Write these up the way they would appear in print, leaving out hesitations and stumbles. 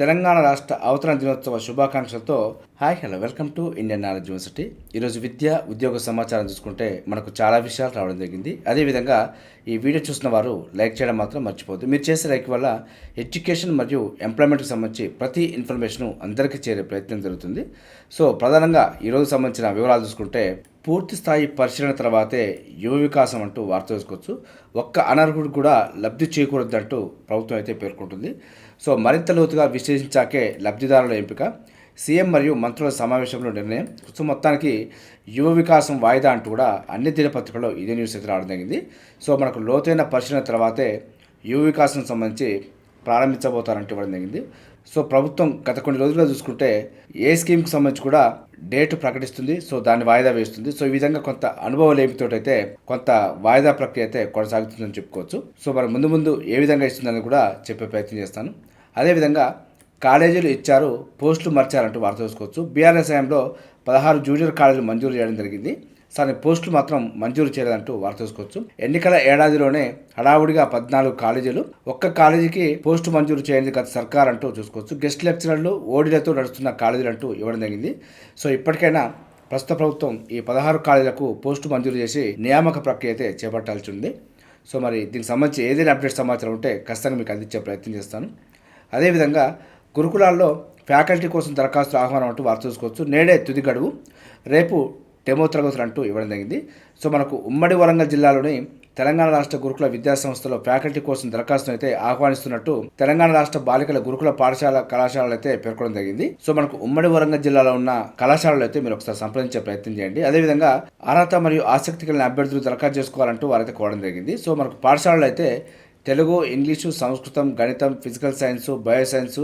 తెలంగాణ రాష్ట్ర అవతరణ దినోత్సవ శుభాకాంక్షలతో hi hello welcome to Indian Knowledge University. ఈరోజు విద్య ఉద్యోగ సమాచారం చూసుకుంటే మనకు చాలా విషయాలు రావడం జరిగింది. అదేవిధంగా ఈ వీడియో చూసిన వారు లైక్ చేయడం మాత్రం మర్చిపోవద్దు. మీరు చేసే లైక్ వల్ల ఎడ్యుకేషన్ మరియు ఎంప్లాయ్మెంట్కి సంబంధించి ప్రతి ఇన్ఫర్మేషన్ అందరికీ చేరే ప్రయత్నం జరుగుతుంది. సో ప్రధానంగా ఈరోజు సంబంధించిన వివరాలు చూసుకుంటే పూర్తి స్థాయి పరిశీలన తర్వాతే యువ వికాసం అంటూ వార్త చూసుకోవచ్చు. ఒక్క అనర్హుడు కూడా లబ్ధి చేకూరద్దంటూ ప్రభుత్వం అయితే పేర్కొంటుంది. సో మరింత లోతుగా విశ్లేషించాకే లబ్ధిదారుల ఎంపిక, సీఎం మరియు మంత్రుల సమావేశంలో నిర్ణయం. సో మొత్తానికి యువ వికాసం వాయిదా అంటూ కూడా అన్ని దినపత్రికల్లో ఇదే న్యూస్ అయితే రావడం జరిగింది. సో మనకు లోతైన పరిశీలన తర్వాతే యువ వికాసం సంబంధించి ప్రారంభించబోతారంటూ ఇవ్వడం జరిగింది. సో ప్రభుత్వం గత కొన్ని రోజులుగా చూసుకుంటే ఏ స్కీమ్కి సంబంధించి కూడా డేట్ ప్రకటిస్తుంది, సో దాన్ని వాయిదా వేస్తుంది. సో ఈ విధంగా కొంత అనుభవ లేమితోటైతే కొంత వాయిదా ప్రక్రియ అయితే కొనసాగుతుందని చెప్పుకోవచ్చు. సో మరి ముందు ఏ విధంగా ఇస్తుందని కూడా చెప్పే ప్రయత్నం చేస్తాను. అదేవిధంగా కాలేజీలు ఇచ్చారు, పోస్టులు మర్చారంటూ వార్త చూసుకోవచ్చు. బీఆర్ఎస్ హయాంలో 16 జూనియర్ కాలేజీలు మంజూరు చేయడం జరిగింది. కానీ పోస్టులు మాత్రం మంజూరు చేయలేదంటూ వార్త చూసుకోవచ్చు. ఎన్నికల ఏడాదిలోనే హడావుడిగా 14 కాలేజీలు, ఒక్క కాలేజీకి పోస్టు మంజూరు చేయండి గత సర్కార్ అంటూ చూసుకోవచ్చు. గెస్ట్ లెక్చరర్లు ఓడీలతో నడుస్తున్న కాలేజీలు అంటూ ఇవ్వడం జరిగింది. సో ఇప్పటికైనా ప్రస్తుత ప్రభుత్వం ఈ 16 కాలేజీలకు పోస్టు మంజూరు చేసి నియామక ప్రక్రియ అయితే చేపట్టాల్సి ఉంది. సో మరి దీనికి సంబంధించి ఏదైనా అప్డేట్ సమాచారం ఉంటే ఖచ్చితంగా మీకు అందించే ప్రయత్నం చేస్తాను. అదేవిధంగా గురుకులాల్లో ఫ్యాకల్టీ కోసం దరఖాస్తు ఆహ్వానం అంటూ వార్త చూసుకోవచ్చు. నేడే తుది గడువు, రేపు డెమో తరగతులు అంటూ ఇవ్వడం జరిగింది. సో మనకు ఉమ్మడి వరంగల్ జిల్లాలోని తెలంగాణ రాష్ట్ర గురుకుల విద్యాసంస్థలో ఫ్యాకల్టీ కోసం దరఖాస్తును అయితే ఆహ్వానిస్తున్నట్టు తెలంగాణ రాష్ట్ర బాలికల గురుకుల కళాశాలలు అయితే పేర్కొనడం జరిగింది. సో మనకు ఉమ్మడి వరంగల్ జిల్లాలో ఉన్న కళాశాలలు అయితే మీరు ఒకసారి సంప్రదించే ప్రయత్నం చేయండి. అదేవిధంగా అర్హత మరియు ఆసక్తి కలిగిన అభ్యర్థులు దరఖాస్తు చేసుకోవాలంటూ వారైతే కోవడం జరిగింది. సో మనకు పాఠశాలలు అయితే తెలుగు, ఇంగ్లీషు, సంస్కృతం, గణితం, ఫిజికల్ సైన్సు, బయోసైన్సు,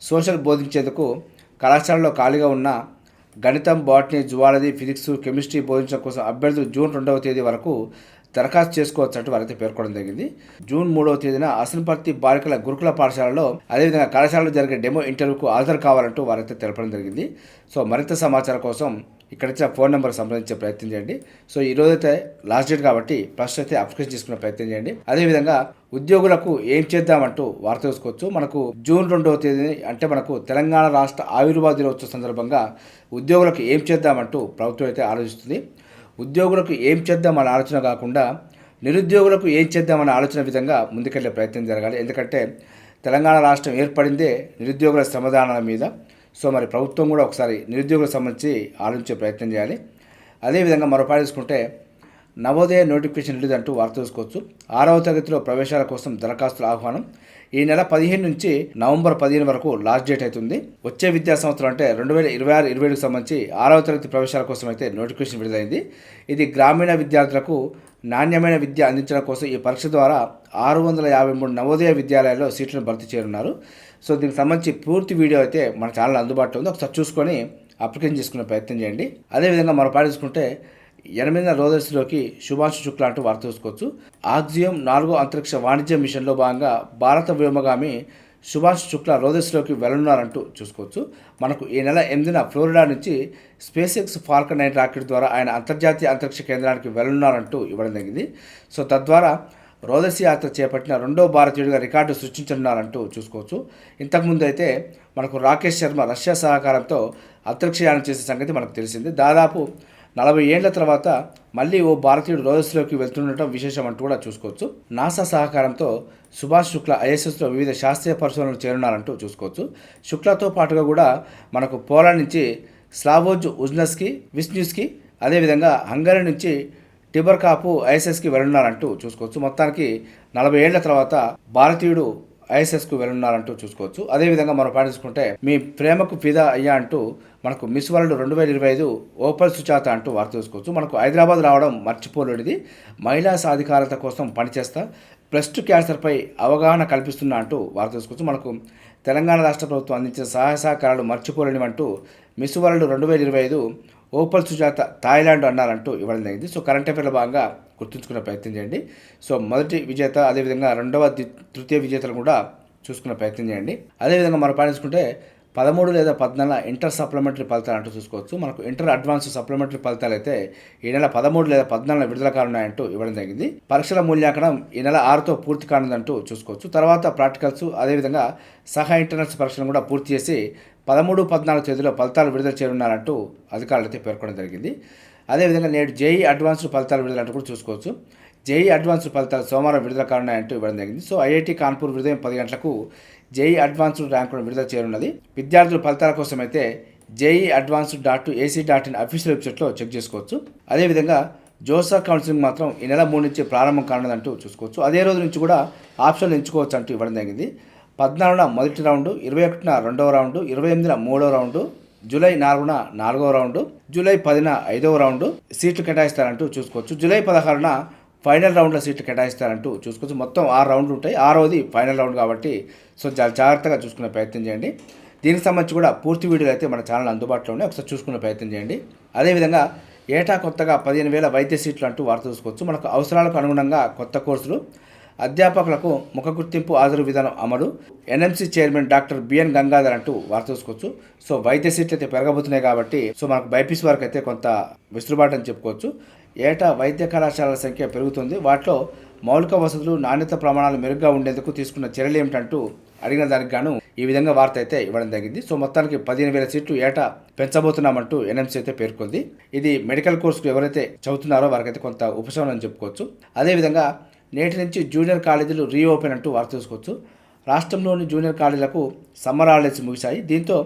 సోషల్ బోధించేందుకు కళాశాలలో ఖాళీగా ఉన్న గణితం, బాటనీ, జువాలజీ, ఫిజిక్స్, కెమిస్ట్రీ బోధించడం కోసం అభ్యర్థులు జూన్ 2వ తేదీ వరకు దరఖాస్తు చేసుకోవచ్చంటూ వారైతే పేర్కొనడం జరిగింది. జూన్ 3వ తేదీన అసనపర్తి బాలికల గురుకుల పాఠశాలలో అదేవిధంగా కళాశాలలో జరిగే డెమో ఇంటర్వ్యూకు హాజరు కావాలంటూ వారైతే తెలపడం జరిగింది. సో మరింత సమాచారం కోసం ఇక్కడ ఇచ్చిన ఫోన్ నెంబర్ సంప్రదించే ప్రయత్నం చేయండి. సో ఈరోజైతే లాస్ట్ డేట్ కాబట్టి ఫస్ట్ అయితే అప్లికేషన్ చేసుకునే ప్రయత్నం చేయండి. అదేవిధంగా ఉద్యోగులకు ఏం చేద్దామంటూ వార్త చూసుకోవచ్చు. మనకు జూన్ 2వ తేదీ అంటే మనకు తెలంగాణ రాష్ట్ర ఆవిర్భావ దినోత్సవ సందర్భంగా ఉద్యోగులకు ఏం చేద్దామంటూ ప్రభుత్వం అయితే ఆలోచిస్తుంది. ఉద్యోగులకు ఏం చేద్దామన్న ఆలోచన కాకుండా నిరుద్యోగులకు ఏం చేద్దామన్న ఆలోచన విధంగా ముందుకెళ్లే ప్రయత్నం జరగాలి. ఎందుకంటే తెలంగాణ రాష్ట్రం ఏర్పడిందే నిరుద్యోగుల శ్రమదానాల మీద. సో మరి ప్రభుత్వం కూడా ఒకసారి నిరుద్యోగులకు సంబంధించి ఆలోచించే ప్రయత్నం చేయాలి. అదేవిధంగా మరో పాయింట్ తీసుకుంటే నవోదయ నోటిఫికేషన్ రిలీజ్ అంటూ వార్త చూసుకోవచ్చు. 6వ తరగతిలో ప్రవేశాల కోసం దరఖాస్తుల ఆహ్వానం ఈ నెల 15 నుంచి నవంబర్ 15 వరకు లాస్ట్ డేట్ అవుతుంది. వచ్చే విద్యా సంవత్సరం అంటే 2026-27కి సంబంధించి 6వ తరగతి ప్రవేశాల కోసం అయితే నోటిఫికేషన్ విడుదలైంది. ఇది గ్రామీణ విద్యార్థులకు నాణ్యమైన విద్య అందించడం కోసం ఈ పరీక్ష ద్వారా 653 నవోదయ విద్యాలయాల్లో సీట్లను భర్తీ చేయనున్నారు. సో దీనికి సంబంధించి పూర్తి వీడియో అయితే మన ఛానల్ అందుబాటులో ఉంది. ఒకసారి చూసుకొని అప్లికేషన్ చేసుకునే ప్రయత్నం చేయండి. అదేవిధంగా మరో పాయింట్ చూసుకుంటే 8వ రోజులోకి శుభాంశు శుక్లా అంటూ వార్త చూసుకోవచ్చు. ఆక్సియం 4వ అంతరిక్ష వాణిజ్య మిషన్లో భాగంగా భారత వ్యోమగామి శుభాంశు శుక్లా రోదస్లోకి వెళ్లనున్నారంటూ చూసుకోవచ్చు. మనకు ఈ నెల 8న ఫ్లోరిడా నుంచి స్పేస్ ఎక్స్ ఫాల్కన్ 9 రాకెట్ ద్వారా ఆయన అంతర్జాతీయ అంతరిక్ష కేంద్రానికి వెళ్లనున్నారంటూ ఇవ్వడం జరిగింది. సో తద్వారా రోదసి యాత్ర చేపట్టిన 2వ భారతీయుడిగా రికార్డు సృష్టించనున్నారంటూ చూసుకోవచ్చు. ఇంతకుముందు అయితే మనకు రాకేష్ శర్మ రష్యా సహకారంతో అంతరిక్షయానం చేసే సంగతి మనకు తెలిసింది. దాదాపు 40 ఏళ్ల తర్వాత మళ్ళీ ఓ భారతీయుడు రోదస్లోకి వెళ్తుండటం విశేషం అంటూ కూడా చూసుకోవచ్చు. నాసా సహకారంతో సుభాష్ శుక్లా ఐఎస్ఎస్లో వివిధ శాస్త్రీయ పరిశోధనలు చేరున్నారంటూ చూసుకోవచ్చు. శుక్లాతో పాటుగా కూడా మనకు పోలాండ్ నుంచి స్లావోజ్ విస్న్యూస్కి అదేవిధంగా హంగరీ నుంచి టిబర్ కాపు ఐఎస్ఎస్కి వెళ్ళున్నారంటూ చూసుకోవచ్చు. మొత్తానికి 40 ఏళ్ల తర్వాత భారతీయుడు ఐఎస్ఎస్కు వెళ్ళున్నారంటూ చూసుకోవచ్చు. అదేవిధంగా మనం పాటించుకుంటే మీ ప్రేమకు ఫిదా అయ్యా అంటూ మనకు మిస్ వరల్డ్ 2025 ఓపల్ సుచాత అంటూ వార్త చూసుకోవచ్చు. మనకు హైదరాబాద్ రావడం మర్చిపోలేనిది, మహిళా సాధికారత కోసం పనిచేస్తా, బ్రెస్ట్ క్యాన్సర్పై అవగాహన కల్పిస్తున్నా అంటూ వార్త చూసుకోవచ్చు. మనకు తెలంగాణ రాష్ట్ర ప్రభుత్వం అందించిన సహాయ సహకారాలు మర్చిపోలేనివంటూ Miss World 2025 Opal Suchata Thailand అన్నారంటూ ఇవ్వడం జరిగింది. సో కరెంట్ అఫైర్లో భాగంగా గుర్తుంచుకునే ప్రయత్నం చేయండి. సో మొదటి విజేత అదేవిధంగా 2వ తృతీయ విజేతలు కూడా చూసుకునే ప్రయత్నం చేయండి. అదేవిధంగా మనం పాటించుకుంటే 13 లేదా 14 ఇంటర్ సప్లిమెంటరీ ఫలితాలు అంటూ చూసుకోవచ్చు. మనకు ఇంటర్ అడ్వాన్స్ సప్లిమెంటరీ ఫలితాలు అయితే ఈ నెల 13 లేదా 14 విడుదల కానున్నాయంటూ ఇవ్వడం జరిగింది. పరీక్షల మూల్యాంకనం ఈ నెల 6తో పూర్తి కానుందంటూ చూసుకోవచ్చు. తర్వాత ప్రాక్టికల్స్ అదేవిధంగా సహా ఇంటర్నల్స్ పరీక్షలను కూడా పూర్తి చేసి 13, 14 తేదీలో ఫలితాలు విడుదల చేయనున్నారంటూ అధికారులు అయితే పేర్కొనడం జరిగింది. అదేవిధంగా నేడు జేఈ అడ్వాన్స్డ్ ఫలితాలు విడుదలంటూ కూడా చూసుకోవచ్చు. జేఈ అడ్వాన్స్డ్ ఫలితాలు సోమవారం విడుదల కానున్నాయంటూ ఇవ్వడం జరిగింది. సో ఐఐటి కాన్పూర్ ఉదయం 10 గంటలకు జేఈ అడ్వాన్స్డ్ ర్యాంకులను విడుదల చేయనున్నది. విద్యార్థుల ఫలితాల కోసం అయితే JEE.advanced.ac.in అఫీషియల్ వెబ్సైట్లో చెక్ చేసుకోవచ్చు. అదేవిధంగా జోసా కౌన్సిలింగ్ మాత్రం ఈ నెల 3 నుంచి ప్రారంభం కానున్నదంటూ చూసుకోవచ్చు. అదే రోజు నుంచి కూడా ఆప్షన్లు ఎంచుకోవచ్చు అంటూ ఇవ్వడం జరిగింది. 14న మొదటి రౌండు, 21న రెండవ రౌండు, 28న మూడవ రౌండు, జూలై 4న 4వ రౌండు, జూలై 10న 5వ రౌండు సీట్లు కేటాయిస్తారంటూ చూసుకోవచ్చు. జూలై 16న ఫైనల్ రౌండ్లో సీట్లు కేటాయిస్తారంటూ చూసుకోవచ్చు. మొత్తం 6 రౌండ్లు ఉంటాయి. 6వది ఫైనల్ రౌండ్ కాబట్టి సో చాలా జాగ్రత్తగా చూసుకునే ప్రయత్నం చేయండి. దీనికి సంబంధించి కూడా పూర్తి వీడియోలు అయితే మన ఛానల్ అందుబాటులో ఉన్నాయి, ఒకసారి చూసుకునే ప్రయత్నం చేయండి. అదేవిధంగా ఏటా కొత్తగా 15,000 వైద్య సీట్లు అంటూ వార్త చూసుకోవచ్చు. మనకు అవసరాలకు అనుగుణంగా కొత్త కోర్సులు, అధ్యాపకులకు ముఖ గుర్తింపు హాజరు విధానం అమలు, NMC chairman doctor BN Gangadhar అంటూ వార్త చూసుకోవచ్చు. సో వైద్య సీట్లు అయితే పెరగబోతున్నాయి కాబట్టి సో మనకు బైపీసీ వరకు అయితే కొంత వెసులుబాటు అని చెప్పుకోవచ్చు. ఏటా వైద్య కళాశాలల సంఖ్య పెరుగుతుంది. వాటిలో మౌలిక వసతులు, నాణ్యత ప్రమాణాలు మెరుగ్గా ఉండేందుకు తీసుకున్న చర్యలు ఏమిటంటూ అడిగిన దానికి గాను ఈ విధంగా వార్త అయితే ఇవ్వడం జరిగింది. సో మొత్తానికి 15,000 సీట్లు ఏటా పెంచబోతున్నామంటూ ఎన్ఎంసీ అయితే పేర్కొంది. ఇది మెడికల్ కోర్సుకు ఎవరైతే చదువుతున్నారో వారికైతే కొంత ఉపశమనం చెప్పుకోవచ్చు. అదేవిధంగా నేటి నుంచి జూనియర్ కాలేజీలు రీఓపెన్ అంటూ వార్త చూసుకోవచ్చు. రాష్ట్రంలోని జూనియర్ కాలేజీలకు సమ్మర్ హాలిడేస్ ముగిశాయి. దీంతో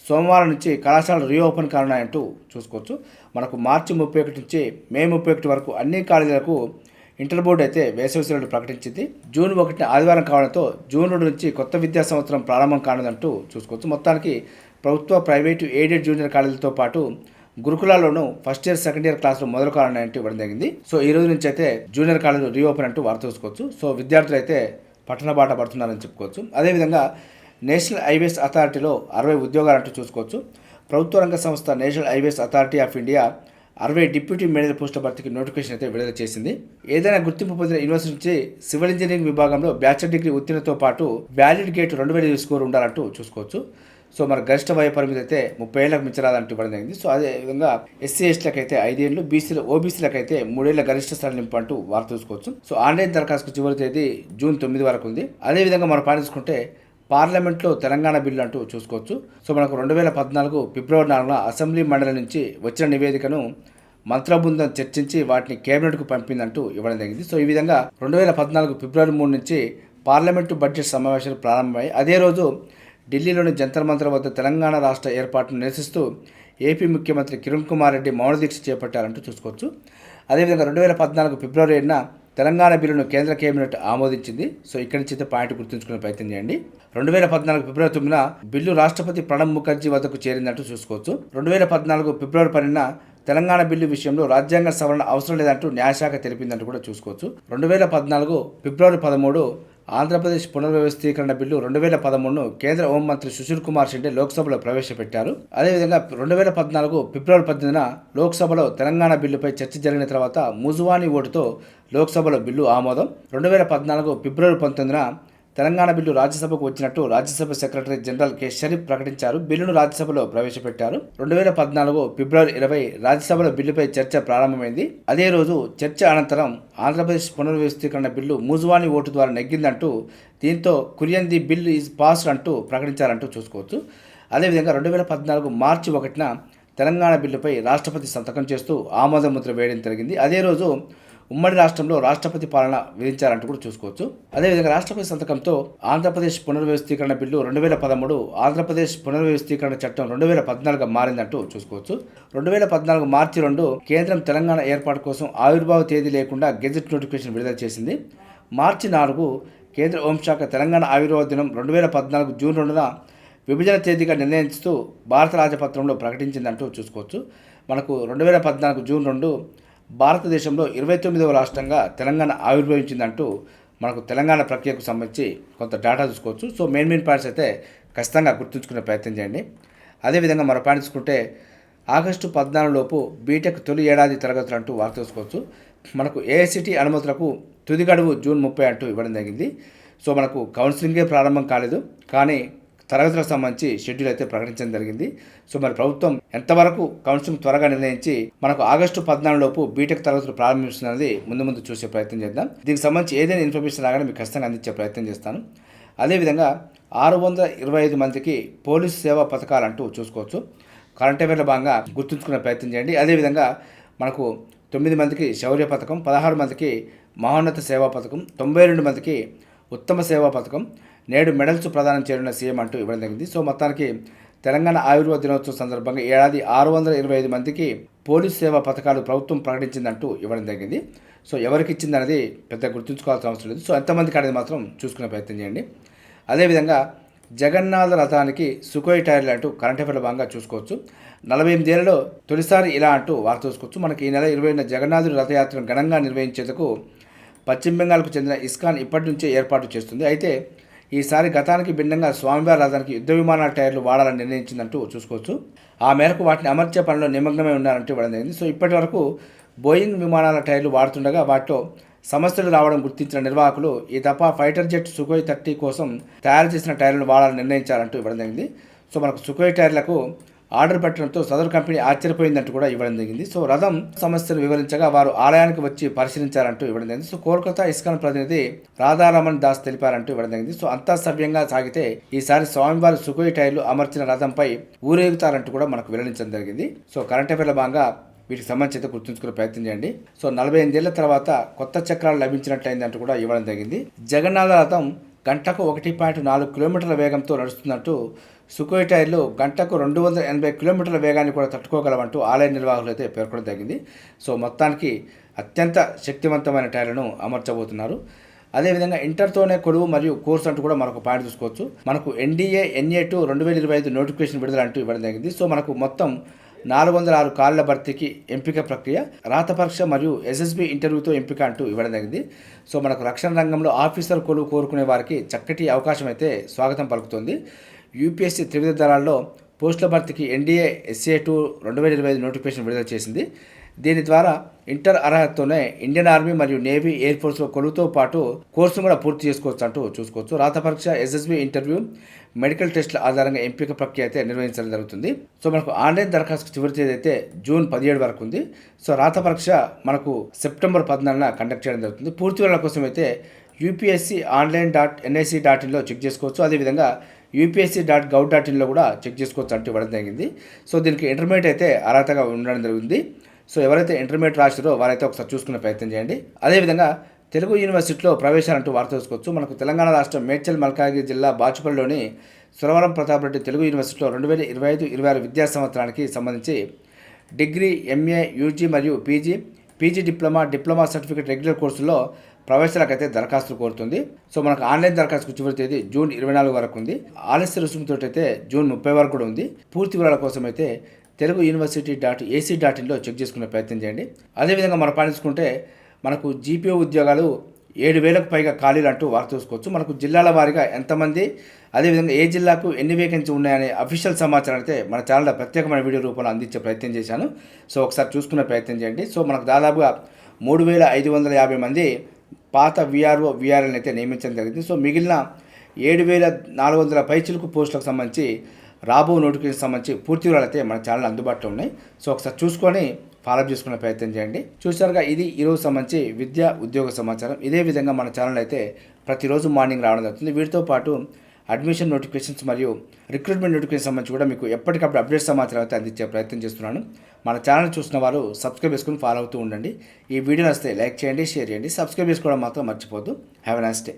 సోమవారం నుంచి కళాశాలలు రీఓపెన్ కానున్నాయంటూ చూసుకోవచ్చు. మనకు మార్చి 31 నుంచి మే 31 వరకు అన్ని కాలేజీలకు ఇంటర్ బోర్డు అయితే వేసవి సెలవులు ప్రకటించింది. జూన్ 1న ఆదివారం కావడంతో జూన్ 2 నుంచి కొత్త విద్యా సంవత్సరం ప్రారంభం కానుందంటూ చూసుకోవచ్చు. మొత్తానికి ప్రభుత్వ, ప్రైవేటు, ఎయిడెడ్ జూనియర్ కాలేజీలతో పాటు గురుకులాల్లోనూ ఫస్ట్ ఇయర్, సెకండ్ ఇయర్ క్లాసులు మొదలు కానున్నాయంటూ ఇవ్వడం జరిగింది. సో ఈ రోజు నుంచి అయితే జూనియర్ కాలేజీలు రీఓపెన్ అంటూ వార్త చూసుకోవచ్చు. సో విద్యార్థులు అయితే పట్టణ బాట పడుతున్నారని చెప్పుకోవచ్చు. అదేవిధంగా నేషనల్ హైవేస్ అథారిటీలో 60 ఉద్యోగాలు అంటూ చూసుకోవచ్చు. ప్రభుత్వ రంగ సంస్థ national highways authority of India 60 deputy manager పోస్టుల భర్తీకి నోటిఫికేషన్ అయితే విడుదల చేసింది. ఏదైనా గుర్తింపు పొందిన యూనివర్సిటీ నుంచి సివిల్ ఇంజనీరింగ్ విభాగంలో బ్యాచిలర్ డిగ్రీ ఉత్తీర్ణతో పాటు వ్యాలిడ్ గేట్ 2000 స్కోర్ ఉండాలంటూ చూసుకోవచ్చు. సో మన గరిష్ట వయ పరిమితి అయితే 30 ఏళ్లకు మించరాదంటూ ఇవ్వడం జరిగింది. సో అదేవిధంగా ఎస్సీ ఎస్టీలకు అయితే 5 ఏళ్ళు, ఓబీసీలకు అయితే 3 ఏళ్ల గరిష్ట సడలింపు అంటూ వార్త చూసుకోవచ్చు. సో ఆన్లైన్ దరఖాస్తు చివరి తేదీ జూన్ 9 వరకు ఉంది. అదేవిధంగా మనం పాటించుకుంటే పార్లమెంట్లో తెలంగాణ బిల్లు అంటూ చూసుకోవచ్చు. సో మనకు 2014 ఫిబ్రవరి 4న అసెంబ్లీ మండలి నుంచి వచ్చిన నివేదికను మంత్రబృందం చర్చించి వాటిని కేబినెట్కు పంపిందంటూ ఇవ్వడం జరిగింది. సో ఈ విధంగా 2014 ఫిబ్రవరి 3 నుంచి పార్లమెంటు బడ్జెట్ సమావేశాలు ప్రారంభమై అదే రోజు ఢిల్లీలోని జంతర్ మంతర్ వద్ద తెలంగాణ రాష్ట్ర ఏర్పాటును నిరసిస్తూ ఏపీ ముఖ్యమంత్రి కిరణ్ కుమార్ రెడ్డి మౌన దీక్ష చేపట్టారంటూ చూసుకోవచ్చు. అదేవిధంగా 2014 ఫిబ్రవరి 7న తెలంగాణ బిల్లును కేంద్ర కేబినెట్ ఆమోదించింది. సో ఇక్కడి నుంచి అయితే పాయింట్ గుర్తుంచుకునే ప్రయత్నం చేయండి. 2014 ఫిబ్రవరి 9న బిల్లు రాష్ట్రపతి ప్రణబ్ ముఖర్జీ వద్దకు చేరిందంటూ చూసుకోవచ్చు. 2014 ఫిబ్రవరి 10న తెలంగాణ బిల్లు విషయంలో రాజ్యాంగ సవరణ అవసరం లేదంటూ న్యాయశాఖ తెలిపిందంటూ కూడా చూసుకోవచ్చు. 2014 ఫిబ్రవరి 13 ఆంధ్రప్రదేశ్ పునర్వ్యవస్థీకరణ బిల్లు 2013ను కేంద్ర హోంమంత్రి సుశీల్ కుమార్ షిండే లోక్సభలో ప్రవేశపెట్టారు. అదేవిధంగా 2014 ఫిబ్రవరి 18న లోక్సభలో తెలంగాణ బిల్లుపై చర్చ జరిగిన తర్వాత ముజువానీ ఓటుతో లోక్సభలో బిల్లు ఆమోదం. 2014 ఫిబ్రవరి 19న తెలంగాణ బిల్లు రాజ్యసభకు వచ్చినట్టు Rajya Sabha secretary general K Sharif ప్రకటించారు. బిల్లును రాజ్యసభలో ప్రవేశపెట్టారు. 2014 ఫిబ్రవరి 20 రాజ్యసభలో బిల్లుపై చర్చ ప్రారంభమైంది. అదే రోజు చర్చ అనంతరం ఆంధ్రప్రదేశ్ పునర్వ్యవస్థీకరణ బిల్లు ముజువానీ ఓటు ద్వారా నెగ్గిందంటూ దీంతో Kurian the bill is passed అంటూ ప్రకటించారంటూ చూసుకోవచ్చు. అదేవిధంగా 2014 మార్చి 1న తెలంగాణ బిల్లుపై రాష్ట్రపతి సంతకం చేస్తూ ఆమోద ముద్ర వేయడం జరిగింది. అదే రోజు ఉమ్మడి రాష్ట్రంలో రాష్ట్రపతి పాలన విధించారంటూ కూడా చూసుకోవచ్చు. అదేవిధంగా రాష్ట్రపతి సంతకంతో ఆంధ్రప్రదేశ్ పునర్వ్యవస్థీకరణ బిల్లు 2013 ఆంధ్రప్రదేశ్ పునర్వ్యవస్థీకరణ చట్టం 2014గా మారిందంటూ చూసుకోవచ్చు. 2014 మార్చి 2 కేంద్రం తెలంగాణ ఏర్పాటు కోసం ఆవిర్భావ తేదీ లేకుండా గెజెట్ నోటిఫికేషన్ విడుదల చేసింది. మార్చి 4 కేంద్ర హోంశాఖ తెలంగాణ ఆవిర్భావ దినం 2014 జూన్ 2న విభజన తేదీగా నిర్ణయిస్తూ భారత రాజపత్రంలో ప్రకటించిందంటూ చూసుకోవచ్చు. మనకు 2014 జూన్ 2 భారతదేశంలో 29వ రాష్ట్రంగా తెలంగాణ ఆవిర్భవించిందంటూ మనకు తెలంగాణ ప్రక్రియకు సంబంధించి కొంత డేటా చూసుకోవచ్చు. సో మెయిన్ పాయింట్స్ అయితే ఖచ్చితంగా గుర్తుంచుకునే ప్రయత్నం చేయండి. అదేవిధంగా మనం పాటించుకుంటే ఆగస్టు 14 లోపు బీటెక్ తొలి ఏడాది తరగతులు అంటూ వార్త చూసుకోవచ్చు. మనకు ఏఐసిటి అనుమతులకు తుది గడువు జూన్ 30 అంటూ ఇవ్వడం జరిగింది. సో మనకు కౌన్సిలింగే ప్రారంభం కాలేదు, కానీ తరగతులకు సంబంధించి షెడ్యూల్ అయితే ప్రకటించడం జరిగింది. సో మరి ప్రభుత్వం ఎంతవరకు కౌన్సిలింగ్ త్వరగా నిర్ణయించి మనకు ఆగస్టు 14 లోపు బీటెక్ తరగతులు ప్రారంభిస్తున్నది ముందు చూసే ప్రయత్నం చేద్దాం. దీనికి సంబంధించి ఏదైనా ఇన్ఫర్మేషన్ రాగానే మీకు ఖచ్చితంగా అందించే ప్రయత్నం చేస్తాను. అదేవిధంగా 625 మందికి పోలీసు సేవా పథకాలు అంటూ చూసుకోవచ్చు. కరెంట్ అఫైర్లో భాగంగా గుర్తుంచుకునే ప్రయత్నం చేయండి. అదేవిధంగా మనకు 9 మందికి శౌర్య పథకం, 16 మందికి మహోన్నత సేవా పథకం, 92 మందికి ఉత్తమ సేవా పథకం, నేడు మెడల్స్ ప్రదానం చేయనున్న సీఎం అంటూ ఇవ్వడం జరిగింది. సో మొత్తానికి తెలంగాణ ఆవిర్భావ దినోత్సవం సందర్భంగా ఏడాది 625 మందికి పోలీసు సేవా పథకాలు ప్రభుత్వం ప్రకటించిందంటూ ఇవ్వడం జరిగింది. సో ఎవరికి ఇచ్చింది అనేది పెద్ద గుర్తుంచుకోవాల్సిన అవసరం లేదు. సో ఎంతమందికి అనేది మాత్రం చూసుకునే ప్రయత్నం చేయండి. అదేవిధంగా జగన్నాథ రథానికి సుఖోయ్ టైర్లు అంటూ కరెంట్ అఫైర్ల భాగంగా చూసుకోవచ్చు. 48 ఏళ్లలో తొలిసారి ఇలా అంటూ వార్త చూసుకోవచ్చు. మనకి ఈ నెల 20న జగన్నాథుడి రథయాత్రను ఘనంగా నిర్వహించేందుకు పశ్చిమ బెంగాల్కు చెందిన ఇస్కాన్ ఇప్పటి నుంచే ఏర్పాటు చేస్తుంది. అయితే ఈసారి గతానికి భిన్నంగా స్వామివారి రథానికి యుద్ధ విమానాల టైర్లు వాడాలని నిర్ణయించిందంటూ చూసుకోవచ్చు. ఆ మేరకు వాటిని అమర్చే పనిలో నిమగ్నమై ఉన్నారంటూ ఇవ్వడం జరిగింది. సో ఇప్పటి వరకు బోయింగ్ విమానాల టైర్లు వాడుతుండగా వాటిలో సమస్యలు రావడం గుర్తించిన నిర్వాహకులు ఈ దఫా ఫైటర్ జెట్ సుఖోయ్ 30 కోసం తయారు చేసిన టైర్లను వాడాలని నిర్ణయించారంటూ ఇవ్వడం జరిగింది. సో మనకు సుఖోయ్ టైర్లకు ఆర్డర్ పెట్టడంతో సదరు కంపెనీ ఆశ్చర్యపోయిందంటూ కూడా ఇవ్వడం జరిగింది. సో రథం సమస్యను వివరించగా వారు ఆలయానికి వచ్చి పరిశీలించారంటూ ఇవ్వడం జరిగింది. సో కోల్కతా ఇస్కాన్ ప్రతినిధి రాధారమణ్ దాస్ తెలిపారంటూ ఇవ్వడం జరిగింది. సో అంతా సవ్యంగా సాగితే ఈసారి స్వామివారి సుఖోయ్ టైర్లు అమర్చిన రథంపై ఊరేగుతారంటూ కూడా మనకు వెల్లడించడం జరిగింది. సో కరెంట్ అఫైర్ల భాగంగా వీటికి సంబంధించి అయితే గుర్తుంచుకునే ప్రయత్నం చేయండి. సో 48 ఏళ్ల తర్వాత కొత్త చక్రాలు లభించినట్లయిందంటూ కూడా ఇవ్వడం జరిగింది. జగన్నాథ రథం గంటకు 1.4 కిలోమీటర్ల వేగంతో నడుస్తున్నట్టు సుఖోయ్ టైర్లు గంటకు 280 కిలోమీటర్ల వేగాన్ని కూడా తట్టుకోగలవంటూ ఆలయ నిర్వాహకులు అయితే పేర్కొనడం జరిగింది. సో మొత్తానికి అత్యంత శక్తివంతమైన టైర్లను అమర్చబోతున్నారు. అదేవిధంగా ఇంటర్తోనే కొలువు మరియు కోర్సు అంటూ కూడా మనకు పాయింట్ చూసుకోవచ్చు. మనకు NDA NA2 2025 నోటిఫికేషన్ విడుదల అంటూ ఇవ్వడం జరిగింది. సో మనకు మొత్తం 406 ఖాళీల భర్తీకి ఎంపిక ప్రక్రియ, రాత పరీక్ష మరియు SSB ఇంటర్వ్యూతో ఎంపిక అంటూ ఇవ్వడం జరిగింది. సో మనకు రక్షణ రంగంలో ఆఫీసర్ కొలువు కోరుకునే వారికి చక్కటి అవకాశం అయితే స్వాగతం పలుకుతుంది. UPSC త్రివిధ దళాల్లో పోస్టుల భర్తీకి NDA SA2 2025 నోటిఫికేషన్ విడుదల చేసింది. దీని ద్వారా ఇంటర్ అర్హతతోనే ఇండియన్ ఆర్మీ మరియు నేవీ ఎయిర్ ఫోర్స్లో కొలువుతో పాటు కోర్సును కూడా పూర్తి చేసుకోవచ్చు అంటూ చూసుకోవచ్చు. రాత పరీక్ష, SSB ఇంటర్వ్యూ, మెడికల్ టెస్టుల ఆధారంగా ఎంపిక ప్రక్రియ అయితే నిర్వహించడం జరుగుతుంది. సో మనకు ఆన్లైన్ దరఖాస్తు చివరి తేదీ అయితే జూన్ 17 వరకు ఉంది. సో రాత పరీక్ష మనకు సెప్టెంబర్ 14న కండక్ట్ చేయడం జరుగుతుంది. పూర్తి వివరాల కోసం అయితే UPSC.online.nic.in చెక్ చేసుకోవచ్చు. అదేవిధంగా UPSC.gov.in కూడా చెక్ చేసుకోవచ్చు అంటూ ఇవ్వడం జరిగింది. సో దీనికి ఇంటర్మీడియట్ అయితే అర్హతగా ఉండడం జరిగింది. సో ఎవరైతే ఇంటర్మీడియట్ రాశారో వారైతే ఒకసారి చూసుకునే ప్రయత్నం చేయండి. అదేవిధంగా తెలుగు యూనివర్సిటీలో ప్రవేశాలంటూ వార్త చూసుకోవచ్చు. మనకు తెలంగాణ రాష్ట్రం మేడ్చల్ మల్కాజ్గిరి జిల్లా బాచుపల్లిలోని సురవరం ప్రతాప్ రెడ్డి తెలుగు యూనివర్సిటీలో 2025-26 విద్యా సంవత్సరానికి సంబంధించి డిగ్రీ, MA, UG మరియు PG డిప్లొమా సర్టిఫికేట్ రెగ్యులర్ కోర్సుల్లో ప్రవేశాలకైతే దరఖాస్తులు కోరుతుంది. సో మనకు ఆన్లైన్ దరఖాస్తు చివరి తేదీ జూన్ 24 వరకు ఉంది. ఆలస్య రుసుముతో అయితే జూన్ 30 వరకు కూడా ఉంది. పూర్తి వివరాల కోసం అయితే తెలుగు యూనివర్సిటీ.ac.in చెక్ చేసుకునే ప్రయత్నం చేయండి. అదేవిధంగా మనం పాటించుకుంటే మనకు GPO ఉద్యోగాలు 7,000కు పైగా ఖాళీలు అంటూ వార్త చూసుకోవచ్చు. మనకు జిల్లాల వారీగా ఎంతమంది, అదేవిధంగా ఏ జిల్లాకు ఎన్ని వేకెన్సీ ఉన్నాయనే అఫీషియల్ సమాచారం అయితే మన ఛానల్లో ప్రత్యేకమైన వీడియో రూపంలో అందించే ప్రయత్నం చేశాను. సో ఒకసారి చూసుకునే ప్రయత్నం చేయండి. సో మనకు దాదాపుగా 3,550 మంది పాత VRO VRLని అయితే నియమించడం జరిగింది. సో మిగిలిన 7,400 పైచిలకు పోస్టులకు సంబంధించి రాబో నోటిఫికేషన్ సంబంధించి పూర్తి వివరాలు అయితే మన ఛానల్ అందుబాటులో ఉన్నాయి. సో ఒకసారి చూసుకొని ఫాలోఅప్ చేసుకునే ప్రయత్నం చేయండి. చూసారుగా, ఇది ఈరోజు సంబంధించి విద్యా ఉద్యోగ సమాచారం. ఇదే విధంగా మన ఛానల్ అయితే ప్రతిరోజు మార్నింగ్ రావడం జరుగుతుంది. వీటితో పాటు అడ్మిషన్ నోటిఫికేషన్స్ మరియు రిక్రూట్మెంట్ నోటిఫికేషన్ సంబంధించి కూడా మీకు ఎప్పటికప్పుడు అప్డేట్ సమాచారం అయితే అందించే ప్రయత్నం చేస్తున్నాను. మన ఛానల్ చూసిన వారు సబ్స్క్రైబ్ చేసుకుని ఫాలో అవుతూ ఉండండి. ఈ వీడియో నచ్చితే లైక్ చేయండి, షేర్ చేయండి, సబ్స్క్రైబ్ చేసుకోవడం మాత్రం మర్చిపోద్దు. Have a nice day.